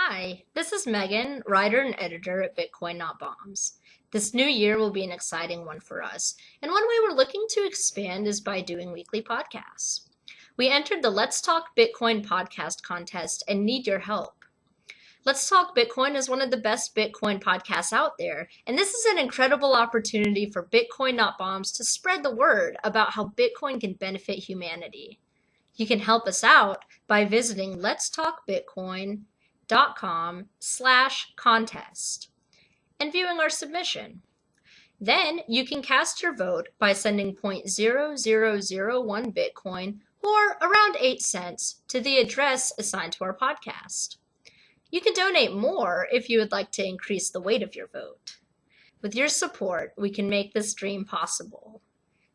Hi, this is Megan, writer and editor at Bitcoin Not Bombs. This new year will be an exciting one for us, and one way we're looking to expand is by doing weekly podcasts. We entered the Let's Talk Bitcoin podcast contest and need your help. Let's Talk Bitcoin is one of the best Bitcoin podcasts out there, and this is an incredible opportunity for Bitcoin Not Bombs to spread the word about how Bitcoin can benefit humanity. You can help us out by visiting letstalkbitcoin.com/contest and viewing our submission. Then you can cast your vote by sending 0.0001 Bitcoin or around 8 cents to the address assigned to our podcast. You can donate more if you would like to increase the weight of your vote. With your support, we can make this dream possible.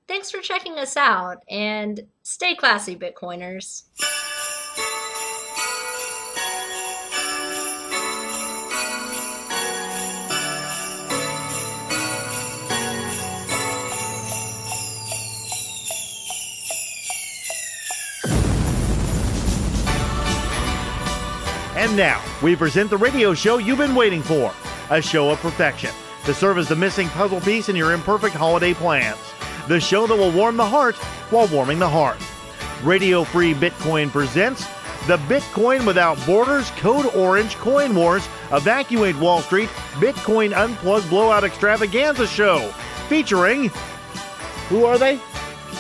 Thanks for checking us out, and stay classy, Bitcoiners. And now, we present the radio show you've been waiting for, a show of perfection, to serve as the missing puzzle piece in your imperfect holiday plans. The show that will warm the heart while warming the heart. Radio Free Bitcoin presents the Bitcoin Without Borders Code Orange Coin Wars Evacuate Wall Street Bitcoin Unplugged Blowout Extravaganza Show, featuring... Who are they?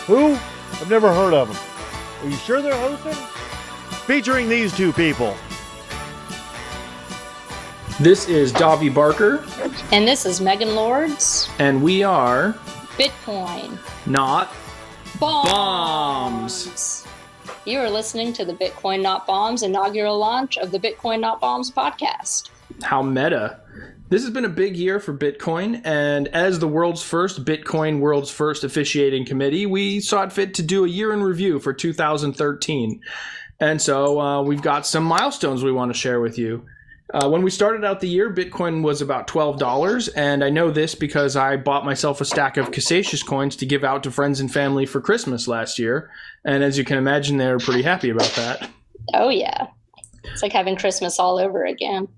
Who? I've never heard of them. Are you sure they're hosting? Featuring these two people. This is Davi Barker. And this is Megan Lords. And we are... Bitcoin Not Bombs. You are listening to the Bitcoin Not Bombs inaugural launch of the Bitcoin Not Bombs podcast. How meta. This has been a big year for Bitcoin, and as the world's first officiating committee, we saw it fit to do a year in review for 2013. And so we've got some milestones we want to share with you. When we started out the year, Bitcoin was about $12, and I know this because I bought myself a stack of Casasius coins to give out to friends and family for Christmas last year, and as you can imagine, they were pretty happy about that. Oh yeah, it's like having Christmas all over again.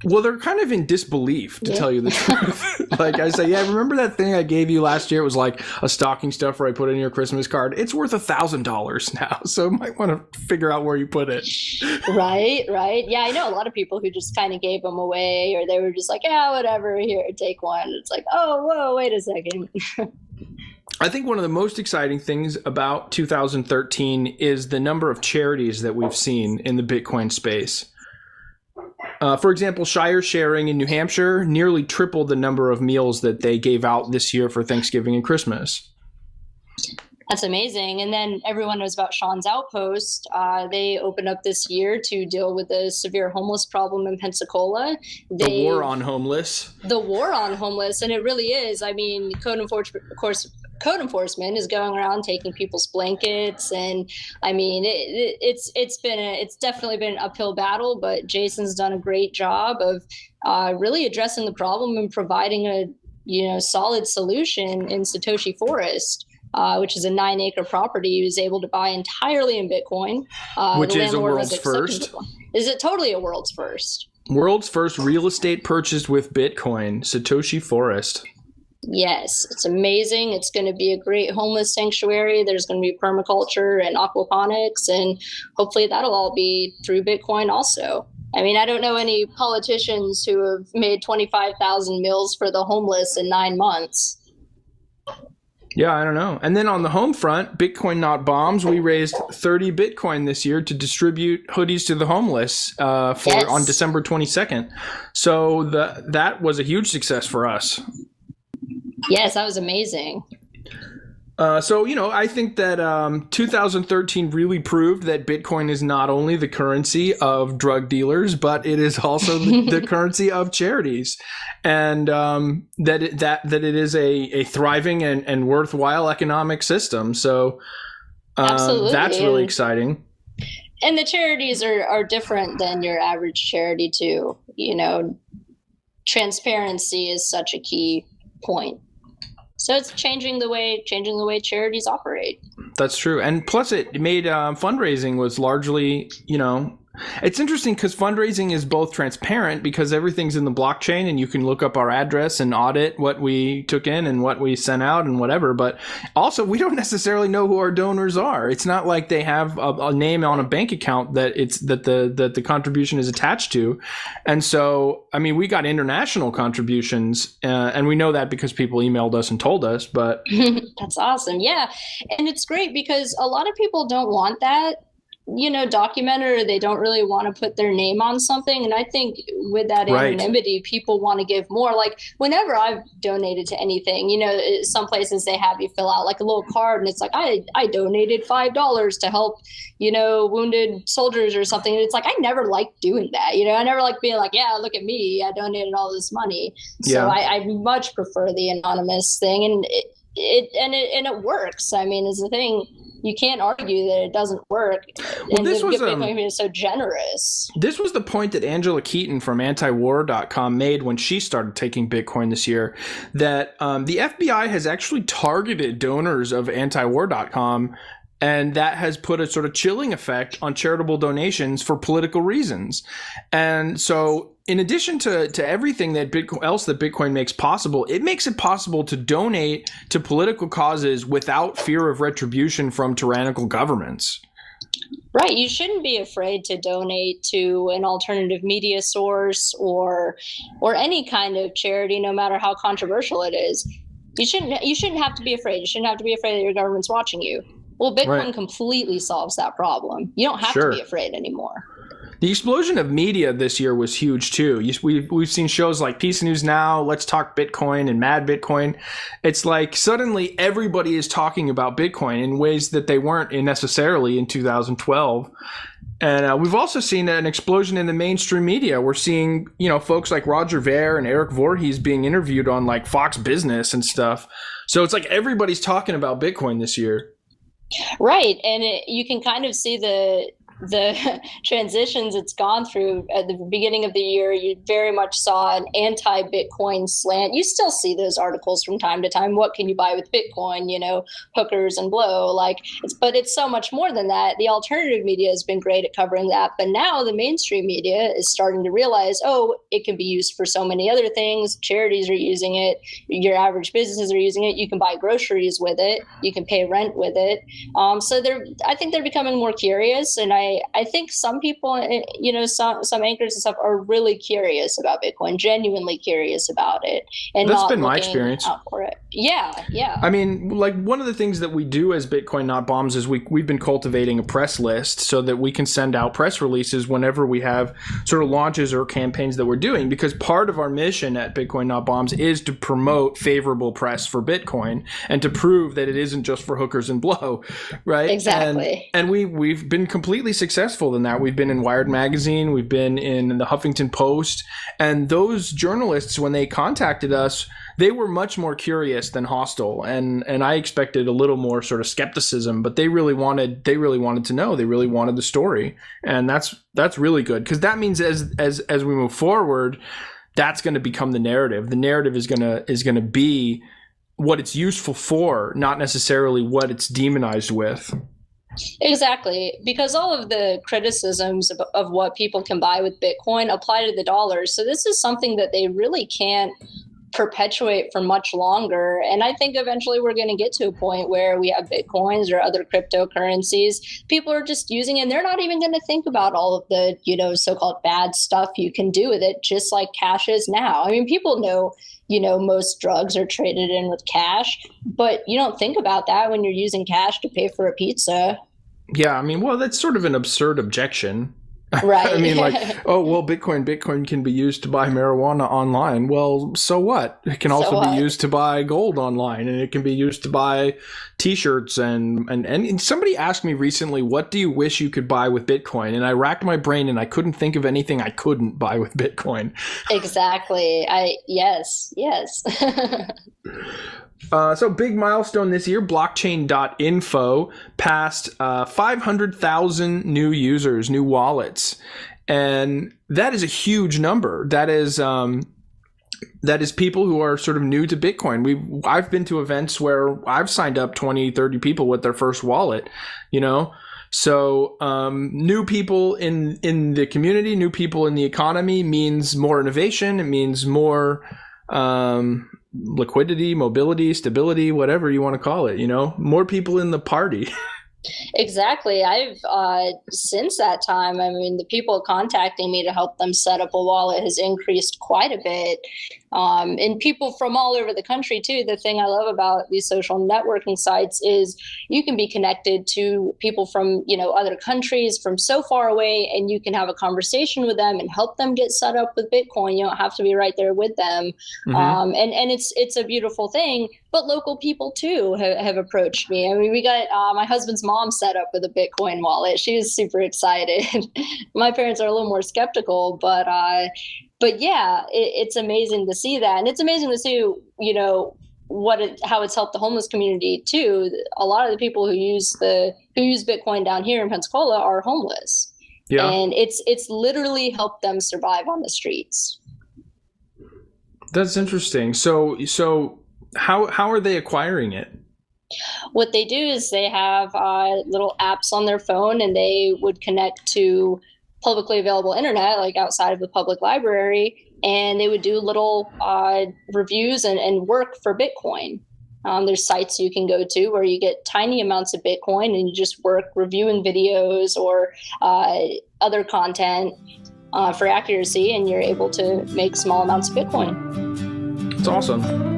Well, they're kind of in disbelief, to tell you the truth. Like I say, yeah, remember that thing I gave you last year? It was like a stocking stuffer I put in your Christmas card. It's worth $1,000 now, so you might want to figure out where you put it. Right. Yeah, I know a lot of people who just kind of gave them away, or they were just like, yeah, whatever, here, take one. It's like, oh, whoa, wait a second. I think one of the most exciting things about 2013 is the number of charities that we've seen in the Bitcoin space. For example, Shire Sharing in New Hampshire nearly tripled the number of meals that they gave out this year for Thanksgiving and Christmas. That's amazing. And then everyone knows about Sean's Outpost. They opened up this year to deal with the severe homeless problem in Pensacola. The war on homeless. The war on homeless. And it really is. I mean, code enforcement is going around taking people's blankets, and I mean it's definitely been an uphill battle, but Jason's done a great job of really addressing the problem and providing a solid solution in Satoshi Forest, which is a 9-acre property he was able to buy entirely in Bitcoin, which is a world's first. Is it totally a world's first? World's first real estate purchased with Bitcoin, Satoshi Forest. Yes, it's amazing. It's going to be a great homeless sanctuary. There's going to be permaculture and aquaponics, and hopefully that'll all be through Bitcoin also. I mean, I don't know any politicians who have made 25,000 meals for the homeless in 9 months. Yeah, I don't know. And then on the home front, Bitcoin Not Bombs, we raised 30 Bitcoin this year to distribute hoodies to the homeless on December 22nd. So that was a huge success for us. Yes, that was amazing. So, I think that 2013 really proved that Bitcoin is not only the currency of drug dealers, but it is also the currency of charities, and that it is a thriving and worthwhile economic system. So absolutely, that's really exciting. And the charities are different than your average charity too. Transparency is such a key point. So it's changing the way charities operate. That's true. And plus it made fundraising was largely, It's interesting because fundraising is both transparent because everything's in the blockchain and you can look up our address and audit what we took in and what we sent out and whatever. But also, we don't necessarily know who our donors are. It's not like they have a name on a bank account that the contribution is attached to. And so, I mean, we got international contributions, and we know that because people emailed us and told us. But that's awesome. Yeah, and it's great because a lot of people don't want that, documented, or they don't really want to put their name on something. And I think with that anonymity, people want to give more. Like whenever I've donated to anything, some places they have you fill out like a little card and it's like, I donated $5 to help, wounded soldiers or something. And it's like, I never liked doing that. I never liked being like, yeah, look at me, I donated all this money. So I much prefer the anonymous thing. And it works. I mean, is the thing. You can't argue that it doesn't work. Well, and this was Bitcoin is so generous. This was the point that Angela Keaton from antiwar.com made when she started taking Bitcoin this year, that the FBI has actually targeted donors of antiwar.com, and that has put a sort of chilling effect on charitable donations for political reasons. And so in addition to everything that Bitcoin makes possible, it makes it possible to donate to political causes without fear of retribution from tyrannical governments. Right. You shouldn't be afraid to donate to an alternative media source or any kind of charity, no matter how controversial it is. You shouldn't have to be afraid. You shouldn't have to be afraid that your government's watching you. Well, Bitcoin completely solves that problem. You don't have to be afraid anymore. The explosion of media this year was huge too. We've seen shows like Peace News Now, Let's Talk Bitcoin, and Mad Bitcoin. It's like suddenly everybody is talking about Bitcoin in ways that they weren't necessarily in 2012. And we've also seen an explosion in the mainstream media. We're seeing, folks like Roger Ver and Eric Voorhees being interviewed on like Fox Business and stuff. So it's like everybody's talking about Bitcoin this year. Right. And you can kind of see the transitions it's gone through. At the beginning of the year, you very much saw an anti-Bitcoin slant. You still see those articles from time to time. What can you buy with Bitcoin? Hookers and blow. But it's so much more than that. The alternative media has been great at covering that, but now the mainstream media is starting to realize, it can be used for so many other things. Charities are using it. Your average businesses are using it. You can buy groceries with it. You can pay rent with it. So I think they're becoming more curious, and I think some people, some anchors and stuff are really curious about Bitcoin, genuinely curious about it. And that's been my experience. Out for it. Yeah. I mean, like one of the things that we do as Bitcoin Not Bombs is we've been cultivating a press list so that we can send out press releases whenever we have sort of launches or campaigns that we're doing, because part of our mission at Bitcoin Not Bombs is to promote favorable press for Bitcoin and to prove that it isn't just for hookers and blow, right? Exactly. And we've been completely successful in that. We've been in Wired Magazine, we've been in the Huffington Post, and those journalists, when they contacted us, they were much more curious than hostile, and I expected a little more sort of skepticism, but they really wanted to know. They really wanted the story, and that's really good, because that means as we move forward, that's going to become the narrative. The narrative is going to be what it's useful for, not necessarily what it's demonized with. Exactly, because all of the criticisms of what people can buy with Bitcoin apply to the dollar. So this is something that they really can't perpetuate for much longer. And I think eventually we're going to get to a point where we have Bitcoins or other cryptocurrencies. People are just using it, and they're not even going to think about all of the, so-called bad stuff you can do with it, just like cash is now. I mean, people know, most drugs are traded in with cash, but you don't think about that when you're using cash to pay for a pizza. Yeah, I mean, well, that's sort of an absurd objection. Right. I mean, Bitcoin can be used to buy marijuana online. Well, so what? It can also be used to buy gold online, and it can be used to buy T-shirts. And somebody asked me recently, what do you wish you could buy with Bitcoin? And I racked my brain, and I couldn't think of anything I couldn't buy with Bitcoin. Exactly. Yes. So big milestone this year, blockchain.info passed 500,000 new users, new wallets. And that is a huge number. That is people who are sort of new to Bitcoin. I've been to events where I've signed up 20, 30 people with their first wallet, So new people in the community, new people in the economy means more innovation. It means more liquidity, mobility, stability, whatever you want to call it, more people in the party. Exactly. I've since that time, I mean, the people contacting me to help them set up a wallet has increased quite a bit. And people from all over the country too. The thing I love about these social networking sites is you can be connected to people from, other countries from so far away, and you can have a conversation with them and help them get set up with Bitcoin. You don't have to be right there with them. Mm-hmm. And it's a beautiful thing. But local people too have approached me. I mean, we got my husband's mom set up with a Bitcoin wallet. She was super excited. My parents are a little more skeptical, but yeah, it's amazing to see that, and it's amazing to see how it's helped the homeless community too. A lot of the people who use Bitcoin down here in Pensacola are homeless, and it's literally helped them survive on the streets. That's interesting. So how are they acquiring it? What they do is they have little apps on their phone, and they would connect to publicly available internet, like outside of the public library, and they would do little reviews and work for Bitcoin. There's sites you can go to where you get tiny amounts of Bitcoin, and you just work reviewing videos or other content for accuracy, and you're able to make small amounts of Bitcoin. It's awesome.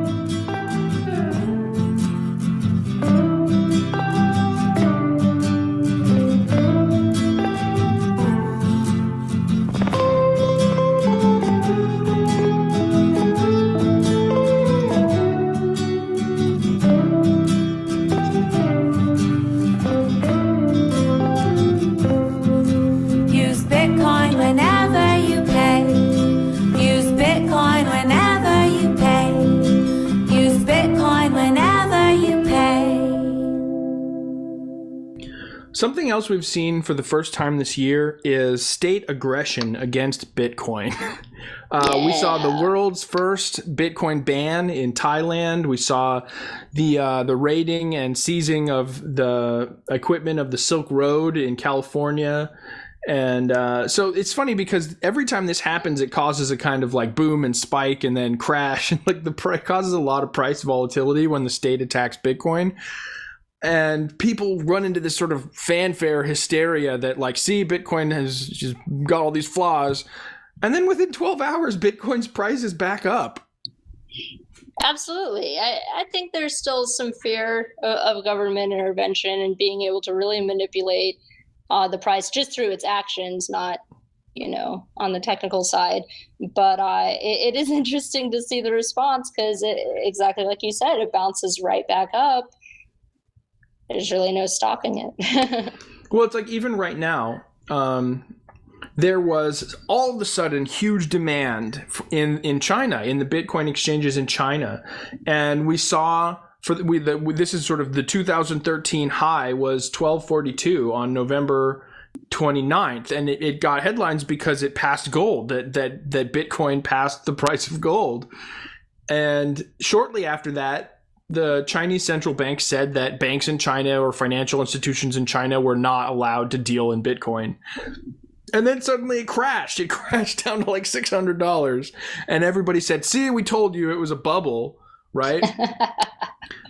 Something else we've seen for the first time this year is state aggression against Bitcoin. We saw the world's first Bitcoin ban in Thailand. We saw the raiding and seizing of the equipment of the Silk Road in California. And so it's funny because every time this happens, it causes a kind of like boom and spike and then crash. And like causes a lot of price volatility when the state attacks Bitcoin. And people run into this sort of fanfare hysteria that like, see, Bitcoin has just got all these flaws. And then within 12 hours, Bitcoin's price is back up. Absolutely. I think there's still some fear of government intervention and being able to really manipulate the price just through its actions, not, on the technical side. But it is interesting to see the response because exactly like you said, it bounces right back up. There's really no stopping it. Well, it's like even right now, there was all of a sudden huge demand in China, in the Bitcoin exchanges in China. And we saw this is sort of the 2013 high was 1242 on November 29th. And it got headlines because it passed gold, that Bitcoin passed the price of gold. And shortly after that, the Chinese central bank said that banks in China or financial institutions in China were not allowed to deal in Bitcoin. And then suddenly it crashed. It crashed down to like $600. And everybody said, see, we told you it was a bubble, right?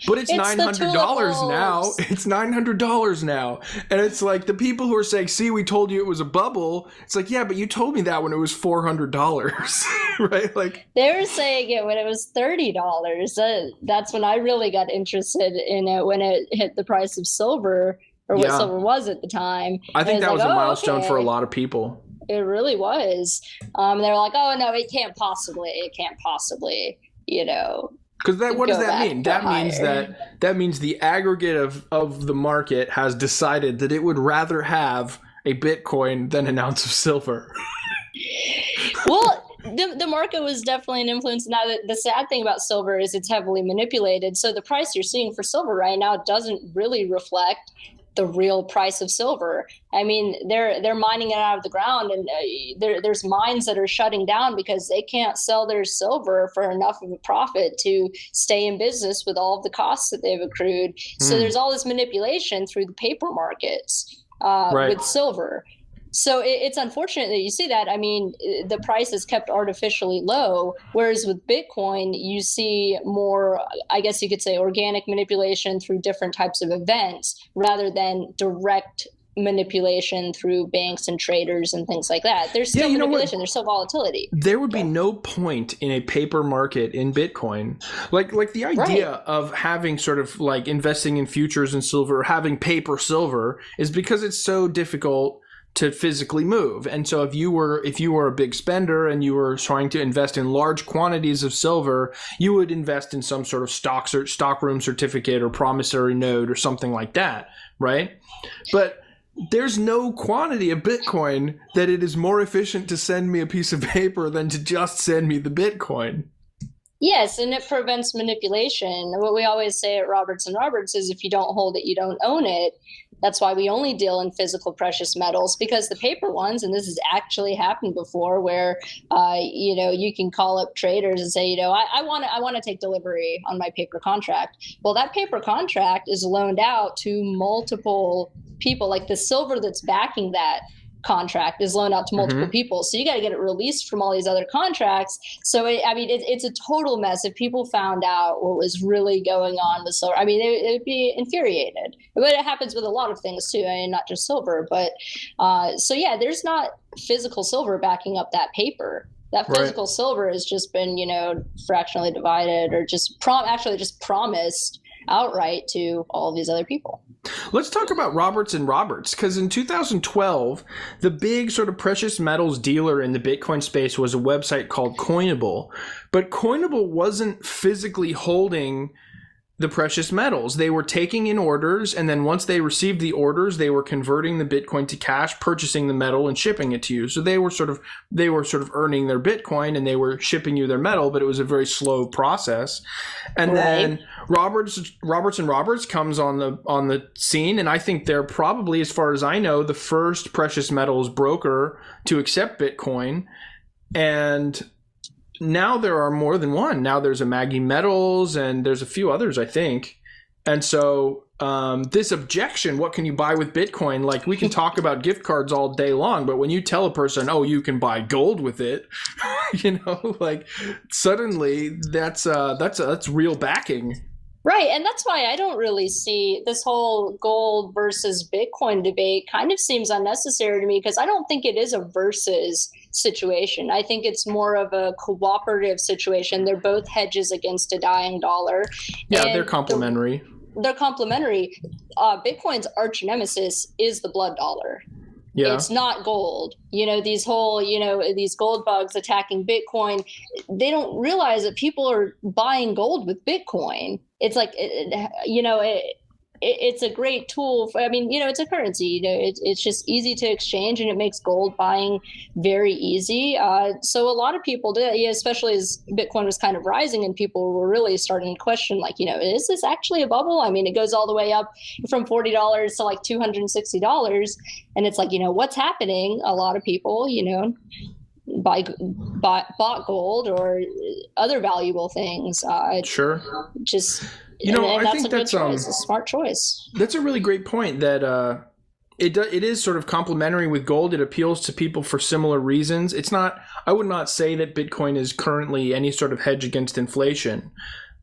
But it's $900 now. It's $900 now. And it's like the people who are saying, see, we told you it was a bubble. It's like, yeah, but you told me that when it was $400, right? Like they were saying it when it was $30. That's when I really got interested in it, when it hit the price of silver or what silver was at the time. I think that was a milestone for a lot of people. It really was. They were like, oh, no, it can't possibly, Because what does that mean? That means the aggregate of the market has decided that it would rather have a Bitcoin than an ounce of silver. Well, the market was definitely an influence. Now, the sad thing about silver is it's heavily manipulated. So the price you're seeing for silver right now doesn't really reflect the real price of silver. I mean, they're mining it out of the ground, and there's mines that are shutting down because they can't sell their silver for enough of a profit to stay in business with all of the costs that they've accrued. So there's all this manipulation through the paper markets. with silver. So it's unfortunate that you see that. I mean, the price is kept artificially low, whereas with Bitcoin, you see more, I guess you could say, organic manipulation through different types of events rather than direct manipulation through banks and traders and things like that. There's still manipulation. There's still volatility. There would be no point in a paper market in Bitcoin. Like the idea of having sort of like investing in futures in silver, having paper silver, is because it's so difficult to physically move. And so if you were a big spender and you were trying to invest in large quantities of silver, you would invest in some sort of stockroom certificate or promissory note or something like that, right? But there's no quantity of Bitcoin that it is more efficient to send me a piece of paper than to just send me the Bitcoin. Yes, and it prevents manipulation. What we always say at Roberts and Roberts is if you don't hold it, you don't own it. That's why we only deal in physical precious metals, because the paper ones, and this has actually happened before, where you can call up traders and say, I want to take delivery on my paper contract. Well, that paper contract is loaned out to multiple people. Like the silver that's backing that contract is loaned out to multiple people. So you got to get it released from all these other contracts. So it's a total mess. If people found out what was really going on with silver, it'd be infuriated. But it happens with a lot of things too, not just silver. But there's not physical silver backing up that paper. That physical silver has just been, fractionally divided or just promised outright to all these other people. Let's talk about Roberts and Roberts, because in 2012, the big sort of precious metals dealer in the Bitcoin space was a website called Coinable. But Coinable wasn't physically holding the precious metals. They were taking in orders, and then once they received the orders, they were converting the Bitcoin to cash, purchasing the metal, and shipping it to you. So they were sort of earning their Bitcoin, and they were shipping you their metal, but it was a very slow process. And then Roberts and Roberts comes on the scene, and I think they're probably, as far as I know, the first precious metals broker to accept Bitcoin. And now there are more than one. Now there's a Maggie Metals, and there's a few others, I think. And so this objection, what can you buy with Bitcoin? Like, we can talk about gift cards all day long, but when you tell a person, oh, you can buy gold with it, suddenly that's real backing. Right. And that's why I don't really see this whole gold versus Bitcoin debate. Kind of seems unnecessary to me, because I don't think it is a versus situation. I think it's more of a cooperative situation. They're both hedges against a dying dollar. Yeah, they're complementary. They're complementary. Bitcoin's arch nemesis is the blood dollar. Yeah. It's not gold. These gold bugs attacking Bitcoin, they don't realize that people are buying gold with Bitcoin. It's like, it's a great tool. It's a currency. It's just easy to exchange, and it makes gold buying very easy. So a lot of people did, especially as Bitcoin was kind of rising and people were really starting to question, is this actually a bubble? It goes all the way up from $40 to like $260. And it's like, what's happening? A lot of people, bought gold or other valuable things. Sure. Just... I think that's a smart choice. That's a really great point. That it is sort of complementary with gold. It appeals to people for similar reasons. It's not. I would not say that Bitcoin is currently any sort of hedge against inflation,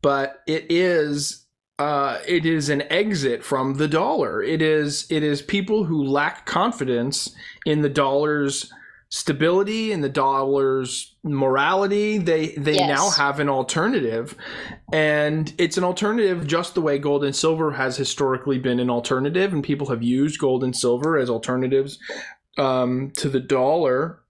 but it is. It is an exit from the dollar. It is people who lack confidence in the dollar's stability and the dollar's morality. They now have an alternative, and it's an alternative just the way gold and silver has historically been an alternative, and people have used gold and silver as alternatives to the dollar.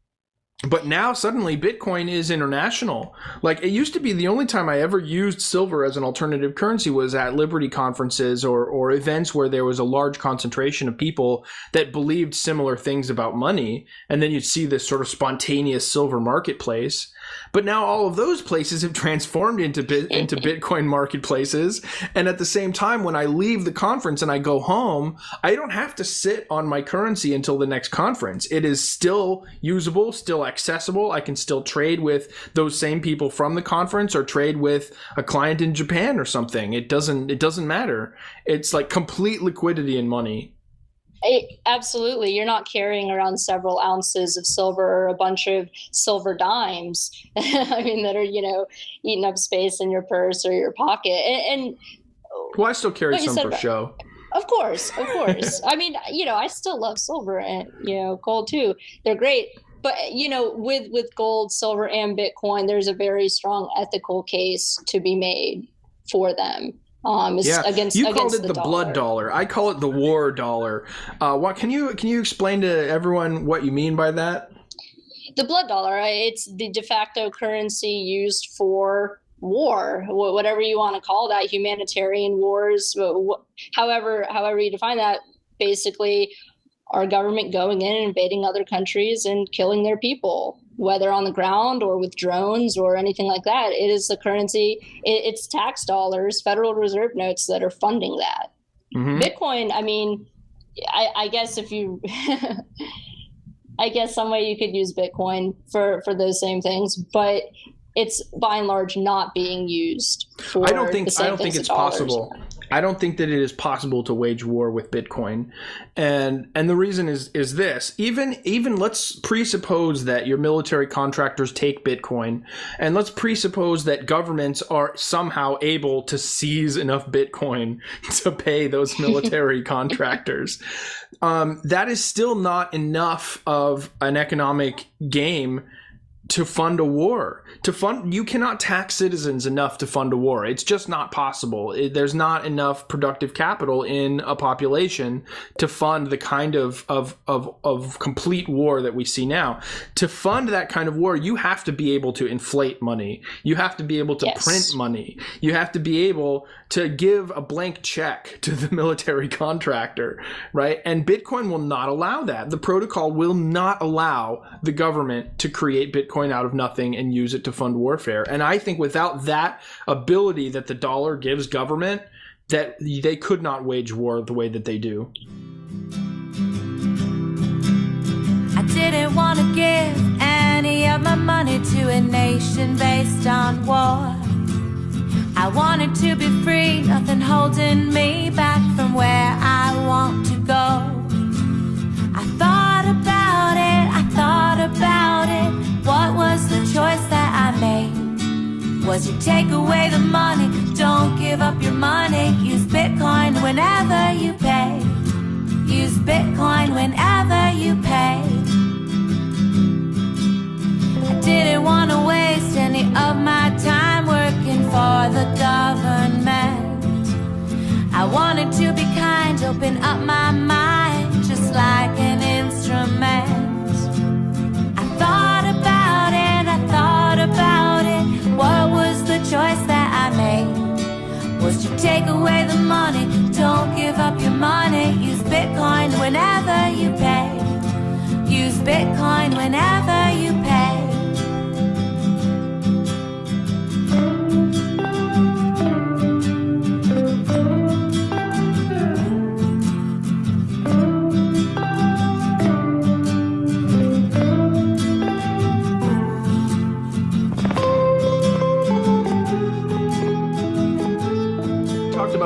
But now suddenly Bitcoin is international. Like, it used to be the only time I ever used silver as an alternative currency was at Liberty conferences or events where there was a large concentration of people that believed similar things about money. And then you'd see this sort of spontaneous silver marketplace. But now all of those places have transformed into Bitcoin marketplaces. And at the same time, when I leave the conference and I go home, I don't have to sit on my currency until the next conference. It is still usable, still accessible. I can still trade with those same people from the conference or trade with a client in Japan or something. It doesn't matter. It's like complete liquidity in money. Absolutely. You're not carrying around several ounces of silver or a bunch of silver dimes, I mean, that are, eating up space in your purse or your pocket. And well, I still carry some for about, show. Of course. I mean, I still love silver and, gold too. They're great. But, with gold, silver, and Bitcoin, there's a very strong ethical case to be made for them. Against called it the dollar. Blood dollar. I call it the war dollar. What can you explain to everyone what you mean by that? The blood dollar. It's the de facto currency used for war, whatever you want to call that, humanitarian wars, however you define that. Basically, our government going in and invading other countries and killing their people, whether on the ground or with drones or anything like that. It is the currency. It's tax dollars, Federal Reserve notes that are funding that. Mm-hmm. Bitcoin, I mean, I guess if you, I guess some way you could use Bitcoin for those same things, but it's by and large not being used for I don't think it's possible. I don't think that it is possible to wage war with Bitcoin. And the reason is this. Even let's presuppose that your military contractors take Bitcoin, and let's presuppose that governments are somehow able to seize enough Bitcoin to pay those military contractors. That is still not enough of an economic game to fund a war. You cannot tax citizens enough to fund a war. It's just not possible. There's not enough productive capital in a population to fund the kind of complete war that we see now. To fund that kind of war, you have to be able to inflate money. You have to be able to print money. You have to be able to give a blank check to the military contractor, right? And Bitcoin will not allow that. The protocol will not allow the government to create Bitcoin out of nothing and use it to fund warfare. And I think without that ability that the dollar gives government, that they could not wage war the way that they do. I didn't want to give any of my money to a nation based on war. I wanted to be free, nothing holding me back from where I want to go. I thought about it, what was the choice that I made? Was you take away the money, don't give up your money, use Bitcoin whenever you pay. Use Bitcoin whenever you pay. I didn't want to waste any of my time working for the government. I wanted to be kind, open up my mind, just like an instrument. I thought about it, what was the choice that I made? Was to take away the money, don't give up your money, use Bitcoin whenever you pay. Use Bitcoin whenever you pay.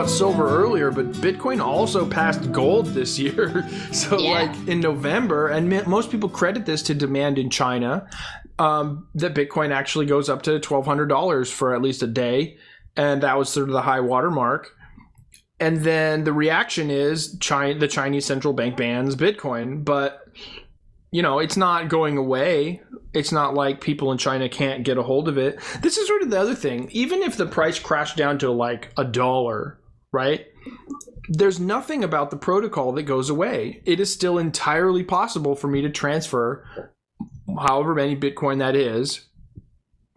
Silver earlier, but Bitcoin also passed gold this year. So like in November, and most people credit this to demand in China, that Bitcoin actually goes up to $1,200 for at least a day. And that was sort of the high water mark. And then the reaction is the Chinese central bank bans Bitcoin, but it's not going away. It's not like people in China can't get a hold of it. This is sort of the other thing. Even if the price crashed down to like $1, right? There's nothing about the protocol that goes away. It is still entirely possible for me to transfer however many Bitcoin that is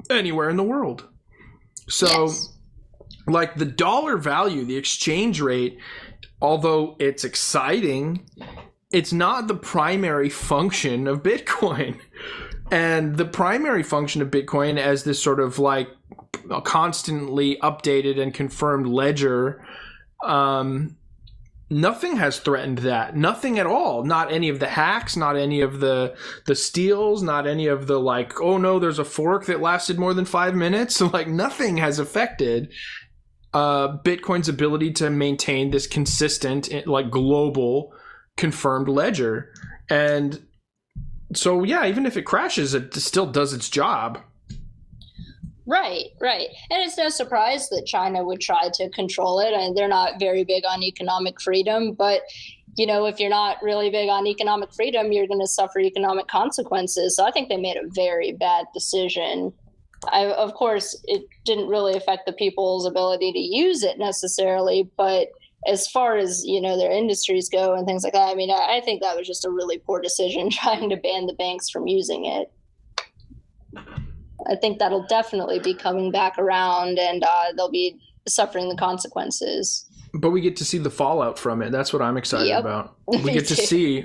anywhere in the world. So like the dollar value, the exchange rate, although it's exciting, it's not the primary function of Bitcoin. And the primary function of Bitcoin as this sort of like a constantly updated and confirmed ledger, nothing has threatened that. Nothing at all. Not any of the hacks, not any of the steals, not any of the like, oh no, there's a fork that lasted more than 5 minutes. So like nothing has affected Bitcoin's ability to maintain this consistent, like global confirmed ledger. And so, yeah, even if it crashes, it still does its job. Right. And it's no surprise that China would try to control it. And they're not very big on economic freedom. But, if you're not really big on economic freedom, you're going to suffer economic consequences. So I think they made a very bad decision. Of course, it didn't really affect the people's ability to use it necessarily. But as far as, their industries go and things like that, I think that was just a really poor decision trying to ban the banks from using it. I think that'll definitely be coming back around, and they'll be suffering the consequences. But we get to see the fallout from it. That's what I'm excited about. We get to see,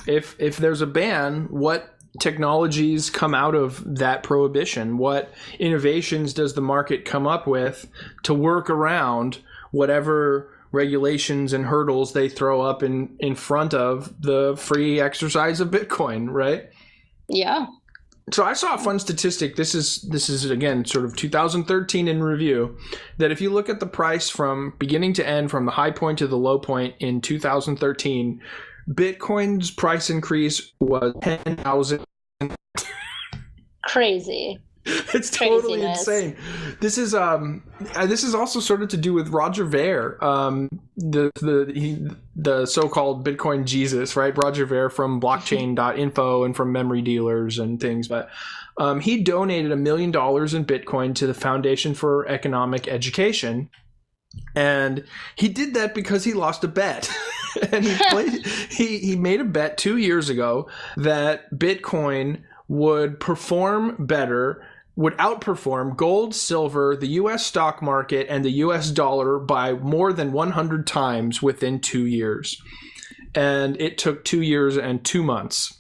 if there's a ban, what technologies come out of that prohibition? What innovations does the market come up with to work around whatever regulations and hurdles they throw up in front of the free exercise of Bitcoin, right? Yeah. So I saw a fun statistic. This is again sort of 2013 in review, that if you look at the price from beginning to end, from the high point to the low point in 2013, Bitcoin's price increase was 10,000. Crazy. It's totally insane. This is also sort of to do with Roger Ver, the so-called Bitcoin Jesus, right? Roger Ver from blockchain.info and from Memory Dealers and things. But he donated $1 million in Bitcoin to the Foundation for Economic Education. And he did that because he lost a bet. And he made a bet 2 years ago that Bitcoin would outperform gold, silver, the U.S. stock market, and the U.S. dollar by more than 100 times within 2 years. And it took 2 years and 2 months.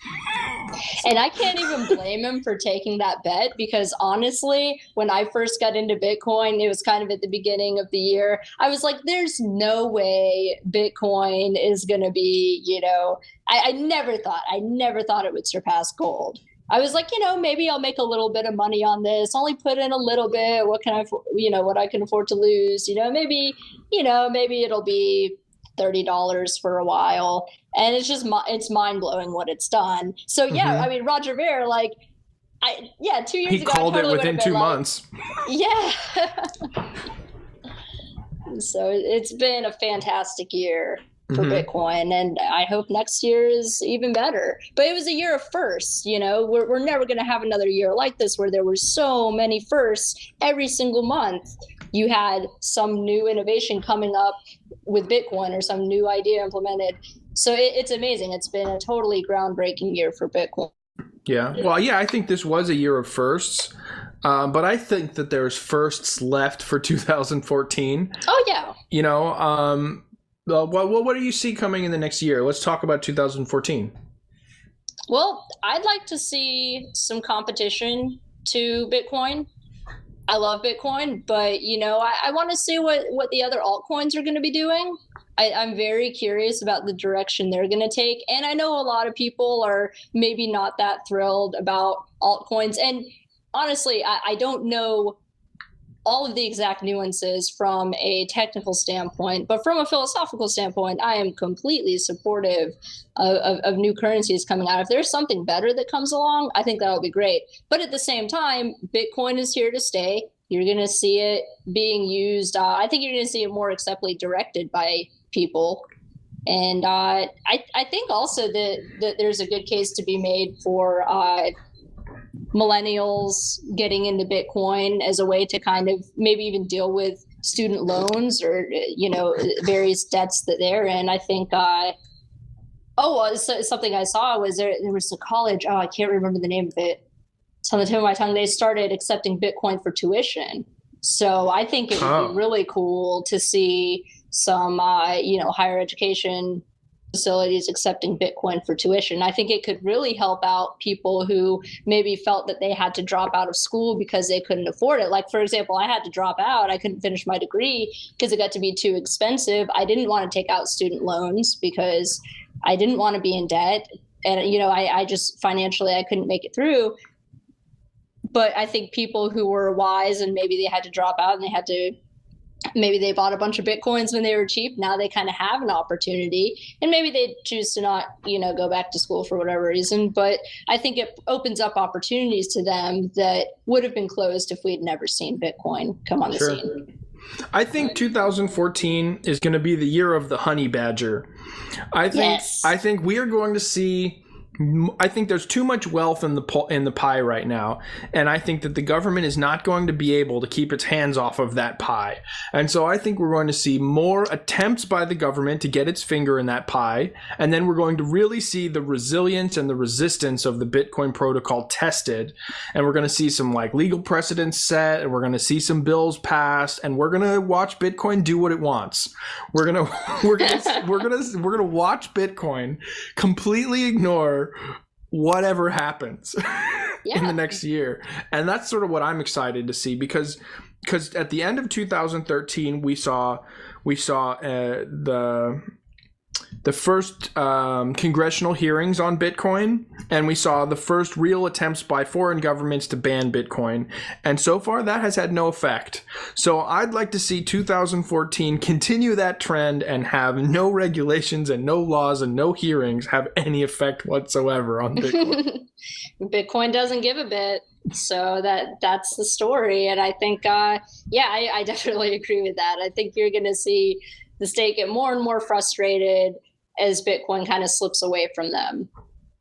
And I can't even blame him for taking that bet, because honestly, when I first got into Bitcoin, it was kind of at the beginning of the year. I was like, there's no way Bitcoin is going to be, I never thought it would surpass gold. I was like, maybe I'll make a little bit of money on this, only put in a little bit. What I can afford to lose, maybe it'll be $30 for a while. And it's just, it's mind blowing what it's done. So yeah, Roger Ver, 2 years ago, he called it within 2 months. Yeah. So it's been a fantastic year for Bitcoin, and I hope next year is even better. But it was a year of firsts. We're never going to have another year like this where there were so many firsts every single month. You had some new innovation coming up with Bitcoin or some new idea implemented. So it's amazing. It's been a totally groundbreaking year for Bitcoin. Yeah. Well, yeah, I think this was a year of firsts. But I think that there's firsts left for 2014. Oh, yeah. What do you see coming in the next year? Let's talk about 2014. Well, I'd like to see some competition to Bitcoin. I love Bitcoin, but, I want to see what the other altcoins are going to be doing. I'm very curious about the direction they're going to take. And I know a lot of people are maybe not that thrilled about altcoins. And honestly, I don't know all of the exact nuances from a technical standpoint, but from a philosophical standpoint, I am completely supportive of new currencies coming out. If there's something better that comes along, I think that'll be great. But at the same time, Bitcoin is here to stay. You're going to see it being used. I think you're going to see it more acceptably directed by people. And I think also that there's a good case to be made for millennials getting into Bitcoin as a way to kind of maybe even deal with student loans or, various debts that they're in. I think, something I saw was there was a college, I can't remember the name of it. It's on the tip of my tongue. They started accepting Bitcoin for tuition. So I think it would be really cool to see some, higher education facilities accepting Bitcoin for tuition. I think it could really help out people who maybe felt that they had to drop out of school because they couldn't afford it. Like, for example, I had to drop out. I couldn't finish my degree because it got to be too expensive. I didn't want to take out student loans because I didn't want to be in debt. And, I just financially, I couldn't make it through. But I think people who were wise and maybe they had to drop out and they had to maybe they bought a bunch of Bitcoins when they were cheap. Now they kind of have an opportunity, and maybe they choose to not, go back to school for whatever reason. But I think it opens up opportunities to them that would have been closed if we'd never seen Bitcoin come on the scene. I think 2014 is going to be the year of the honey badger. I think we are going to see. I think there's too much wealth in the pie right now, and I think that the government is not going to be able to keep its hands off of that pie. And so I think we're going to see more attempts by the government to get its finger in that pie, and then we're going to really see the resilience and the resistance of the Bitcoin protocol tested, and we're going to see some legal precedents set, and we're going to see some bills passed, and we're going to watch Bitcoin do what it wants. We're going to watch Bitcoin completely ignore whatever happens in the next year. And that's sort of what I'm excited to see, because at the end of 2013 we saw the first congressional hearings on Bitcoin, and we saw the first real attempts by foreign governments to ban Bitcoin. And so far, that has had no effect. So I'd like to see 2014 continue that trend and have no regulations and no laws and no hearings have any effect whatsoever on Bitcoin. Bitcoin doesn't give a bit. So that's the story. And I think, I definitely agree with that. I think you're going to see the state get more and more frustrated as Bitcoin kind of slips away from them.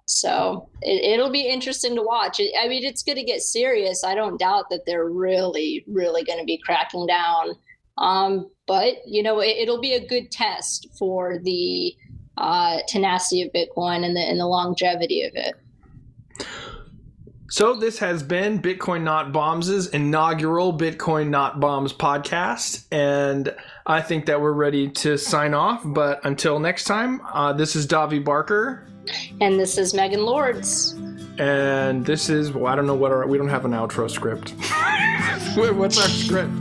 So it'll be interesting to watch. It's going to get serious. I don't doubt that they're really, really going to be cracking down. But, it'll be a good test for the tenacity of Bitcoin and the longevity of it. So this has been Bitcoin Not Bombs' inaugural Bitcoin Not Bombs podcast, and I think that we're ready to sign off. But until next time, this is Davi Barker. And this is Megan Lords. And this is, I don't know we don't have an outro script. What's our script?